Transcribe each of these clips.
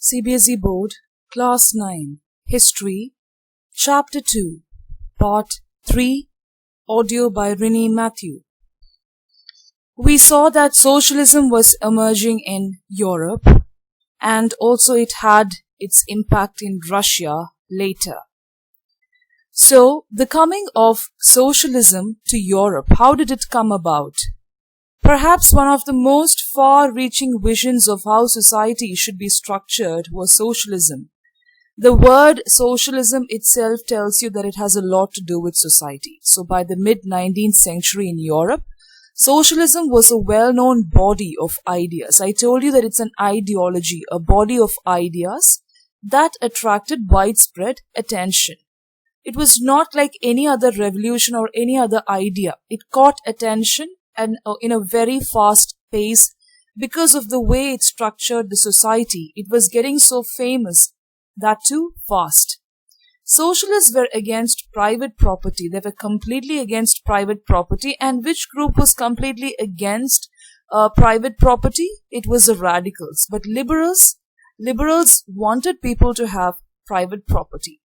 CBSE Board, Class 9, History, Chapter 2, Part 3, Audio by Renee Matthew. We saw that socialism was emerging in Europe and also it had its impact in Russia later. So, the coming of socialism to Europe, how did it come about? Perhaps one of the most far-reaching visions of how society should be structured was socialism. The word socialism itself tells you that it has a lot to do with society. So by the mid-19th century in Europe, socialism was a well-known body of ideas. I told you that it's an ideology, a body of ideas that attracted widespread attention. It was not like any other revolution or any other idea. It caught attention and in a very fast pace because of the way it structured the society. It was getting so famous, that too fast. Socialists were against private property. They were completely against private property. And which group was completely against private property? It was the radicals. But liberals wanted people to have private property.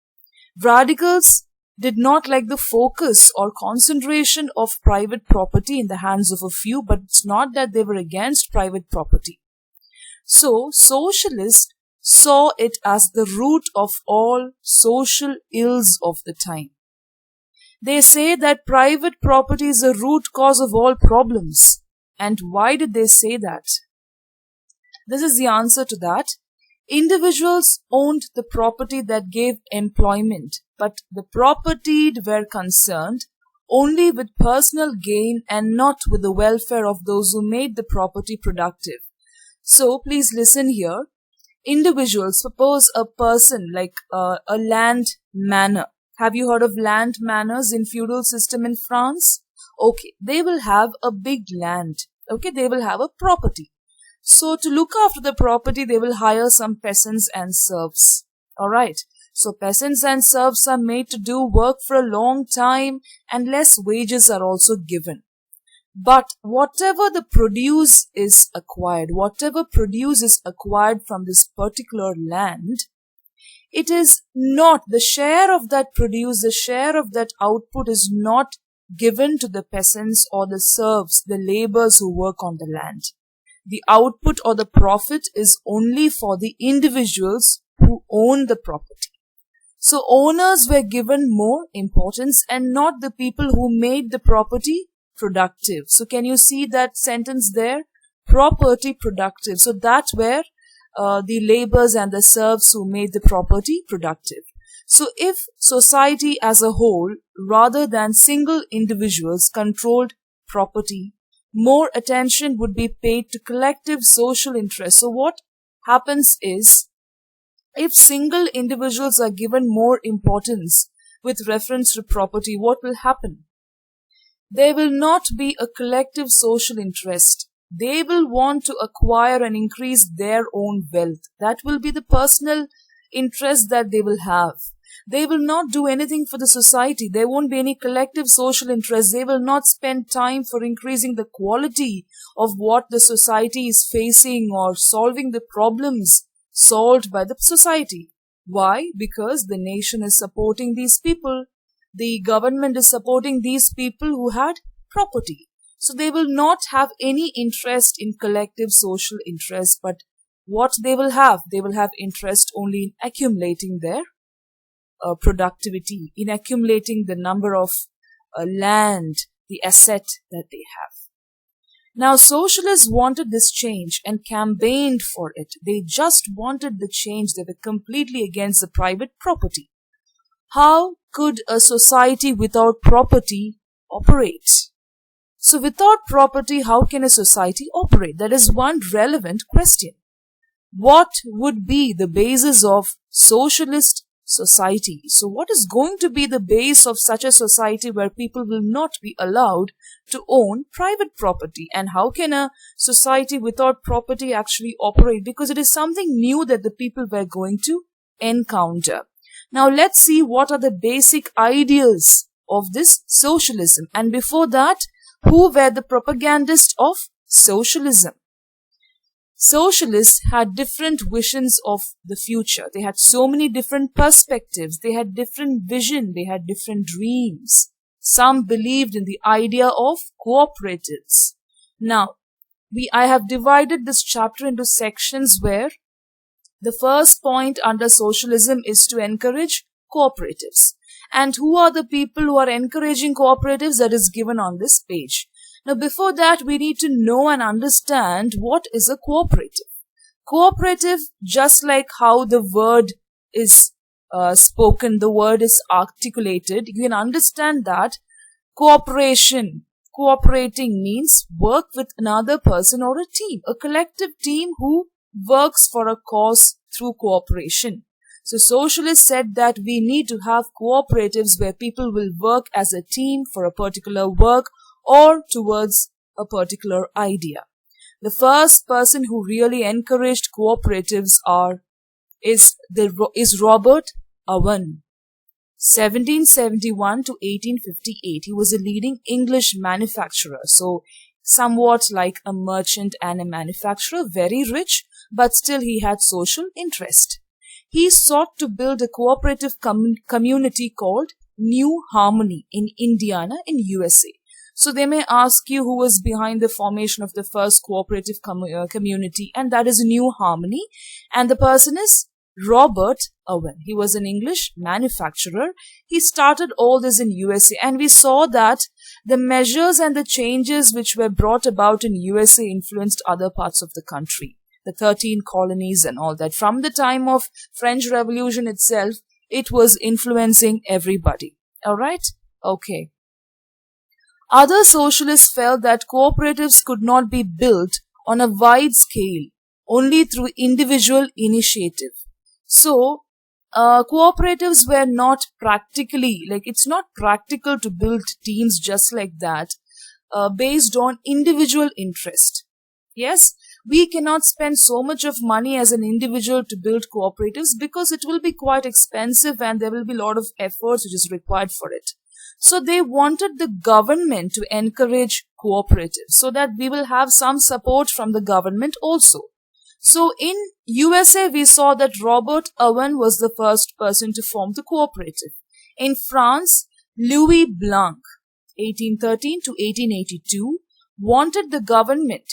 Radicals did not like the focus or concentration of private property in the hands of a few, but it's not that they were against private property. So, socialists saw it as the root of all social ills of the time. They say that private property is the root cause of all problems. And why did they say that? This is the answer to that. Individuals owned the property that gave employment, but the propertied were concerned only with personal gain and not with the welfare of those who made the property productive. So, please listen here. Individuals, suppose a person like a land manor. Have you heard of land manors in feudal system in France? Okay, they will have a big land. Okay, they will have a property. So to look after the property, they will hire some peasants and serfs. Alright. So peasants and serfs are made to do work for a long time and less wages are also given. But whatever the produce is acquired, from this particular land, it is not, the share of that produce, the share of that output is not given to the peasants or the serfs, the laborers who work on the land. The output or the profit is only for the individuals who own the property. So owners were given more importance and not the people who made the property productive. So can you see that sentence there? Property productive. So that's where the laborers and the serfs who made the property productive. So if society as a whole, rather than single individuals, controlled property, more attention would be paid to collective social interests. So what happens is, if single individuals are given more importance with reference to property, what will happen? There will not be a collective social interest. They will want to acquire and increase their own wealth. That will be the personal interest that they will have. They will not do anything for the society. There won't be any collective social interest. They will not spend time for increasing the quality of what the society is facing or solving the problems solved by the society. Why? Because the nation is supporting these people. The government is supporting these people who had property. So they will not have any interest in collective social interest, but what they will have interest only in accumulating their productivity, in accumulating the number of land, the asset that they have. Now, socialists wanted this change and campaigned for it. They just wanted the change. They were completely against the private property. How could a society without property operate? So without property, how can a society operate? That is one relevant question. What would be the basis of socialist society? So what is going to be the base of such a society where people will not be allowed to own private property? And how can a society without property actually operate? Because it is something new that the people were going to encounter. Now let's see what are the basic ideals of this socialism. And before that, who were the propagandists of socialism? Socialists had different visions of the future. They had so many different perspectives. They had different vision. They had different dreams. Some believed in the idea of cooperatives. Now, I have divided this chapter into sections where the first point under socialism is to encourage cooperatives. And who are the people who are encouraging cooperatives? That is given on this page. Now, before that, we need to know and understand what is a cooperative. Cooperative, just like how the word is spoken, the word is articulated, you can understand that cooperating means work with another person or a team, a collective team who works for a cause through cooperation. So socialists said that we need to have cooperatives where people will work as a team for a particular work or towards a particular idea. The first person who really encouraged cooperatives is Robert Owen. 1771 to 1858. He was a leading English manufacturer. So somewhat like a merchant and a manufacturer, very rich, but still he had social interest. He sought to build a cooperative community called New Harmony in Indiana in USA. So they may ask you who was behind the formation of the first cooperative community, and that is New Harmony. And the person is Robert Owen. He was an English manufacturer. He started all this in USA, and we saw that the measures and the changes which were brought about in USA influenced other parts of the country. The 13 colonies and all that. From the time of French Revolution itself, it was influencing everybody. Alright? Okay. Other socialists felt that cooperatives could not be built on a wide scale, only through individual initiative. So, cooperatives were not practically, it's not practical to build teams just like that, based on individual interest. Yes, we cannot spend so much of money as an individual to build cooperatives because it will be quite expensive and there will be a lot of efforts which is required for it. So they wanted the government to encourage cooperatives so that we will have some support from the government also. So in USA, we saw that Robert Owen was the first person to form the cooperative. In France, Louis Blanc, 1813 to 1882, wanted the government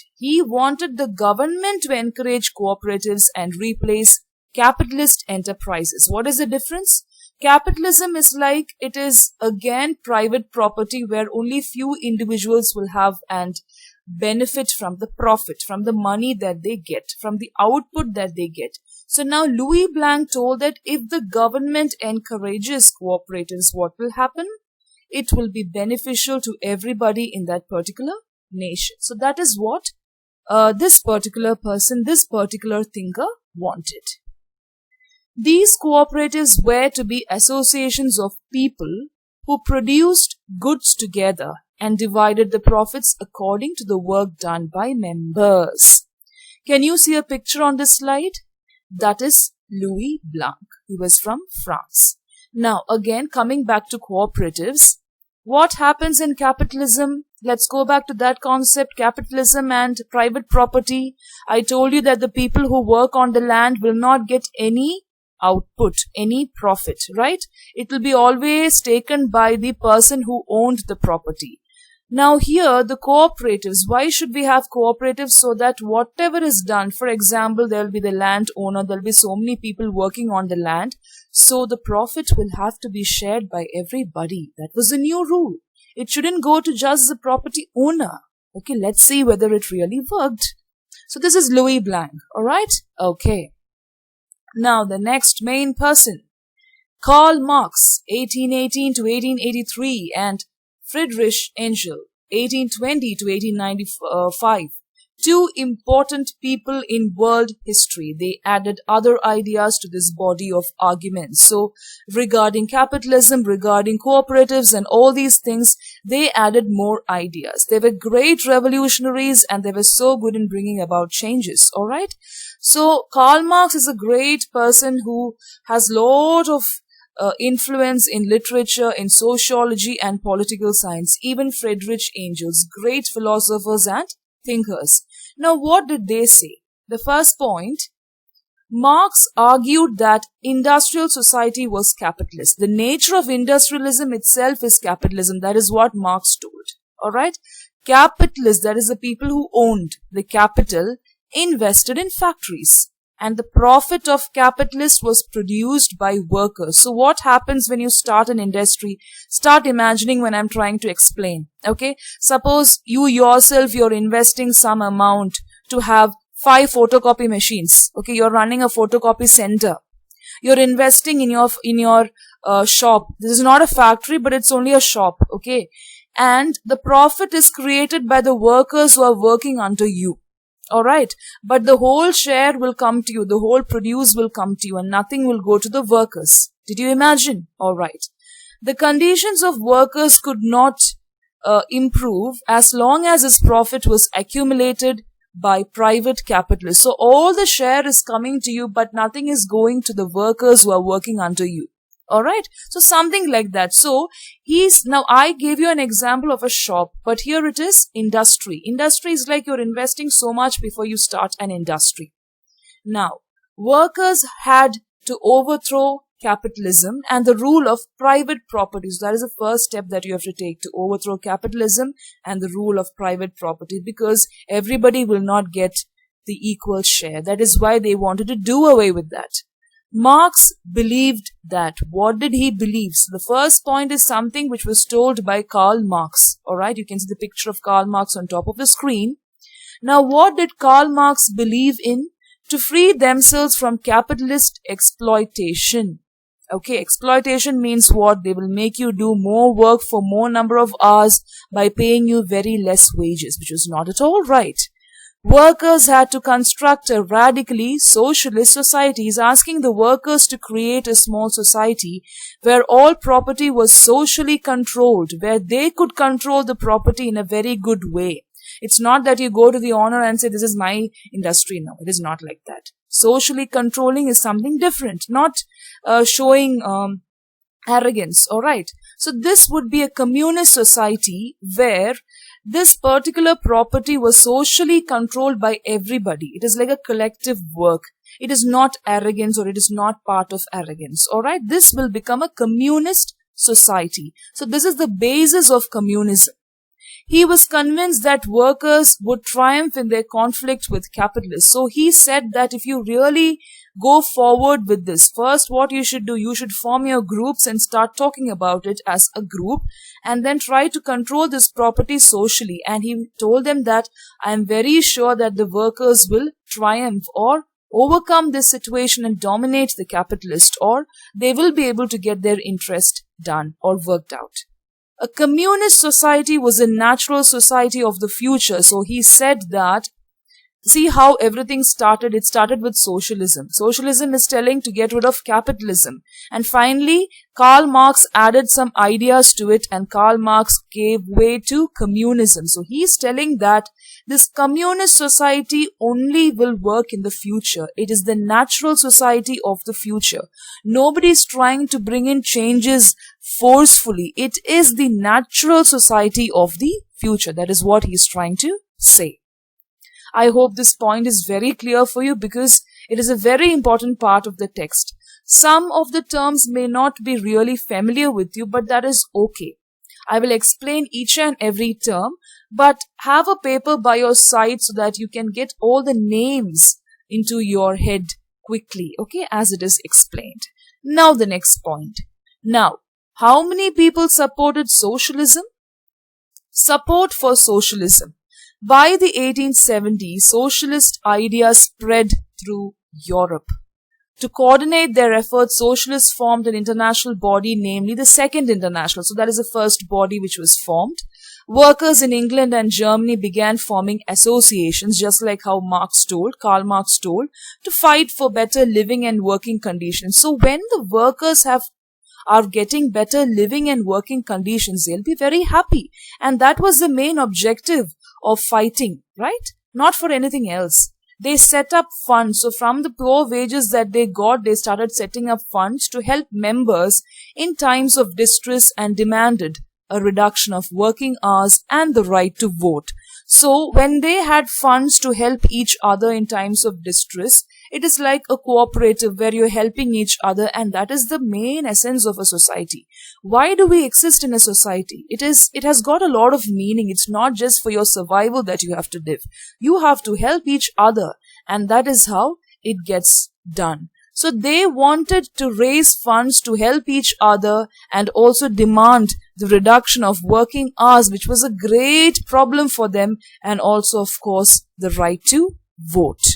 to encourage cooperatives and replace capitalist enterprises. What is the difference? Capitalism is it is again private property where only few individuals will have and benefit from the profit, from the money that they get, from the output that they get. So now Louis Blanc told that if the government encourages cooperatives, what will happen? It will be beneficial to everybody in that particular nation. So that is what this particular person, this particular thinker wanted. These cooperatives were to be associations of people who produced goods together and divided the profits according to the work done by members. Can you see a picture on this slide? That is Louis Blanc. He was from France. Now, again, coming back to cooperatives, what happens in capitalism? Let's go back to that concept, capitalism and private property. I told you that the people who work on the land will not get any output, any profit, right? It will be always taken by the person who owned the property. Now here, the cooperatives, why should we have cooperatives? So that whatever is done, for example, there will be the landowner, there will be so many people working on the land, so the profit will have to be shared by everybody. That was a new rule. It shouldn't go to just the property owner. Okay, let's see whether it really worked. So this is Louis Blanc, alright? Okay. Now the next main person, Karl Marx, 1818 to 1883, and Friedrich Engels, 1820 to 1895. Two important people in world history. They added other ideas to this body of arguments. So regarding capitalism, regarding cooperatives and all these things, they added more ideas. They were great revolutionaries and they were so good in bringing about changes. Alright? So Karl Marx is a great person who has lot of influence in literature, in sociology and political science. Even Friedrich Engels, great philosophers and thinkers. Now what did they say? The first point, Marx argued that industrial society was capitalist. The nature of industrialism itself is capitalism. That is what Marx told. Alright? Capitalists, that is the people who owned the capital, invested in factories. And the profit of capitalists was produced by workers. So what happens when you start an industry? Start imagining when I'm trying to explain. Okay? Suppose you yourself, you're investing some amount to have 5 photocopy machines. Okay, you're running a photocopy center. You're investing in your shop. This is not a factory, but it's only a shop. Okay, and the profit is created by the workers who are working under you. All right, but the whole share will come to you. The whole produce will come to you, and nothing will go to the workers. Did you imagine? All right. The conditions of workers could not improve as long as his profit was accumulated by private capitalists. So all the share is coming to you, but nothing is going to the workers who are working under you. Alright? So something like that. So now I gave you an example of a shop, but here it is industry. Industry is like you're investing so much before you start an industry. Now, workers had to overthrow capitalism and the rule of private property. So that is the first step that you have to take, to overthrow capitalism and the rule of private property, because everybody will not get the equal share. That is why they wanted to do away with that. Marx believed that. What did he believe? So the first point is something which was told by Karl Marx. Alright, you can see the picture of Karl Marx on top of the screen. Now what did Karl Marx believe in? To free themselves from capitalist exploitation. Okay, exploitation means what? They will make you do more work for more number of hours by paying you very less wages, which was not at all right. Workers had to construct a radically socialist society. He's asking the workers to create a small society where all property was socially controlled, where they could control the property in a very good way. It's not that you go to the owner and say, this is my industry. No, it is not like that. Socially controlling is something different, not showing arrogance. Alright. So this would be a communist society where this particular property was socially controlled by everybody. It is like a collective work. It is not arrogance, or it is not part of arrogance. Alright. This will become a communist society. So this is the basis of communism. He was convinced that workers would triumph in their conflict with capitalists. So he said that if you really go forward with this, first what you should do, you should form your groups and start talking about it as a group, and then try to control this property socially. And he told them that I am very sure that the workers will triumph or overcome this situation and dominate the capitalist, or they will be able to get their interest done or worked out. A communist society was a natural society of the future. So he said that, see how everything started. It started with socialism. Socialism is telling to get rid of capitalism. And finally, Karl Marx added some ideas to it, and Karl Marx gave way to communism. So he's telling that this communist society only will work in the future. It is the natural society of the future. Nobody is trying to bring in changes forcefully. It is the natural society of the future. That is what he's trying to say. I hope this point is very clear for you, because it is a very important part of the text. Some of the terms may not be really familiar with you, but that is okay. I will explain each and every term, but have a paper by your side so that you can get all the names into your head quickly, okay, as it is explained. Now the next point. Now, how many people supported socialism? Support for socialism. By the 1870s, socialist ideas spread through Europe. To coordinate their efforts, socialists formed an international body, namely the Second International. So that is the first body which was formed. Workers in England and Germany began forming associations, just like how Karl Marx told, to fight for better living and working conditions. So when the workers are getting better living and working conditions, they'll be very happy. And that was the main objective of fighting, right? Not for anything else. They set up funds. So from the poor wages that they got, they started setting up funds to help members in times of distress and demanded a reduction of working hours and the right to vote. So when they had funds to help each other in times of distress, it is like a cooperative where you're helping each other, and that is the main essence of a society. Why do we exist in a society? It has got a lot of meaning. It's not just for your survival that you have to live. You have to help each other, and that is how it gets done. So they wanted to raise funds to help each other and also demand the reduction of working hours, which was a great problem for them, and also, of course, the right to vote.